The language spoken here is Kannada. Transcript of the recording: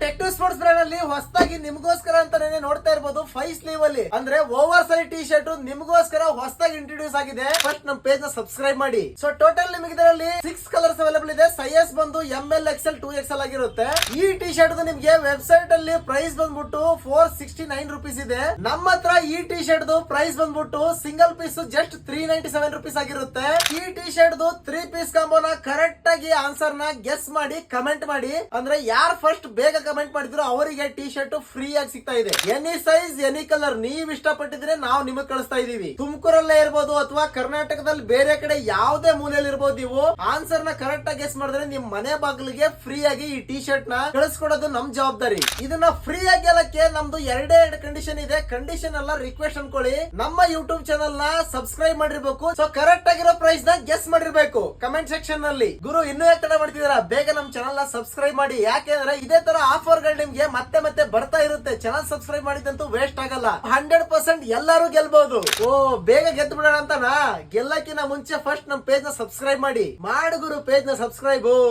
ಟೆಕ್ ಸ್ಪೋರ್ಟ್ಸ್ ಬ್ರ್ಯಾಂಡ್ ಅಲ್ಲಿ ಹೊಸದಾಗಿ ನಿಮ್ಗೋಸ್ಕರ ಅಂತ ನೋಡ್ತಾ ಇರಬಹುದು 5 ಸ್ಲೀವ್ ಅಲ್ಲಿ ಅಂದ್ರೆ ಓವರ್ ಸೈಜ್ ಟಿ ಶರ್ಟ್ ನಿಮ್ಗೋಸ್ಕರ ಹೊಸದಾಗಿ ಇಂಟ್ರೊಡ್ಯೂಸ್ ಆಗಿದೆ. ಫಸ್ಟ್ ನಮ್ಮ ಪೇಜ್ ನ ಸಬ್ಸ್ಕ್ರೈಬ್ ಮಾಡಿ. ಸೊ ಟೋಟಲ್ ನಿಮಗೆ ಇದರಲ್ಲಿ 6 ಕಲರ್ಸ್ ಅವೈಲೇಬಲ್ ಇದೆ. ಸೈಜ್ ಬಂದು ML XL 2XL ಆಗಿರುತ್ತೆ. ಈ ಟಿ ಶರ್ಟ್ ನಿಮ್ಗೆ ವೆಬ್ಸೈಟ್ ಅಲ್ಲಿ ಪ್ರೈಸ್ ಬಂದ್ಬಿಟ್ಟು 469 ರುಪೀಸ್ ಇದೆ. ನಮ್ಮ ಹತ್ರ ಈ ಟಿ ಶರ್ಟ್ ಪ್ರೈಸ್ ಬಂದ್ಬಿಟ್ಟು ಸಿಂಗಲ್ ಪೀಸ್ ಜಸ್ಟ್ 397 ರುಪೀಸ್ ಆಗಿರುತ್ತೆ. ಈ ಟಿ ಶರ್ಟ್ 3 ಪೀಸ್ ಕಾಂಬೋನ ಕರೆಕ್ಟ್ ಆಗಿ ಆನ್ಸರ್ ನ ಗೆಸ್ ಮಾಡಿ ಕಮೆಂಟ್ ಮಾಡಿ. ಅಂದ್ರೆ ಯಾರು ಫಸ್ಟ್ ಬೇಗ ಕಮೆಂಟ್ ಮಾಡಿದ್ರು ಅವರಿಗೆ ಟಿ ಶರ್ಟ್ ಫ್ರೀ ಆಗಿ ಸಿಗ್ತಾ ಇದೆ. ಎನಿ ಸೈಜ್ ಎನಿ ಕಲರ್ ನೀವ್ ಇಷ್ಟಪಟ್ಟಿದ್ರೆ ನಾವು ನಿಮಗೆ ಕಳಿಸ್ತಾ ಇದೀವಿ. ತುಮಕೂರಲ್ಲೇ ಇರ್ಬೋದು ಅಥವಾ ಕರ್ನಾಟಕದಲ್ಲಿ ಬೇರೆ ಕಡೆ ಯಾವುದೇ ಮೂಲೆಯಲ್ಲಿ ಇರ್ಬೋದು, ನೀವು ಆನ್ಸರ್ ನ ಕರೆಕ್ಟ್ ಆಗಿ ಗೆಸ್ ಮಾಡಿದ್ರೆ ನಿಮ್ ಮನೆ ಬಾಗಿಲಿಗೆ ಫ್ರೀ ಆಗಿ ಈ ಟಿ ಶರ್ಟ್ ನ ಕಳಿಸ್ಕೊಡೋದು ನಮ್ ಜವಾಬ್ದಾರಿ. ಇದನ್ನ ಫ್ರೀ ಆಗಿ ಗೆಲ್ಲಕ್ಕೆ ನಮ್ದು ಎರಡೇ ಕಂಡೀಷನ್ ಇದೆ. ಕಂಡೀಷನ್ ಎಲ್ಲ ರಿಕ್ವೆಸ್ಟ್ ಅನ್ಕೊಳ್ಳಿ. ನಮ್ಮ ಯೂಟ್ಯೂಬ್ ಚಾನಲ್ ನ ಸಬ್ಸ್ಕ್ರೈಬ್ ಮಾಡಿರ್ಬೇಕು. ಸೊ ಕರೆಕ್ಟ್ ಆಗಿರೋ ಪ್ರೈಸ್ ನ ಗೆಸ್ ಮಾಡಿರ್ಬೇಕು ಕಮೆಂಟ್ ಸೆಕ್ಷನ್ ನಲ್ಲಿ. ಗುರು ಇನ್ನೂ ಯಾಕೆ ತಡ ಮಾಡ್ತಿದ್ದೀರಾ? ಬೇಗ ನಮ್ ಚಾನಲ್ ನ ಸಬ್ಸ್ಕ್ರೈಬ್ ಮಾಡಿ. ಯಾಕೆಂದ್ರೆ ಇದೇ ತರ ಆಫರ್ ಗಳು ನಿಮ್ಗೆ ಮತ್ತೆ ಮತ್ತೆ ಬರ್ತಾ ಇರುತ್ತೆ. ಚಾನಲ್ ಸಬ್ಸ್ಕ್ರೈಬ್ ಮಾಡಿದಂತೂ ವೇಸ್ಟ್ ಆಗಲ್ಲ. 100% ಎಲ್ಲರೂ ಗೆಲ್ಬಹುದು. ಓ ಬೇಗ ಗೆದ್ದು ಬಿಡೋಣ ಅಂತನಾ? ಗೆಲ್ಲಕ್ಕಿಂತ ಮುಂಚೆ ಫಸ್ಟ್ ನಮ್ ಪೇಜ್ ನ ಸಬ್ಸ್ಕ್ರೈಬ್ ಮಾಡಿ. ಮಾಡು ಗುರು ಪೇಜ್ ನ ಸಬ್ಸ್ಕ್ರೈಬ್.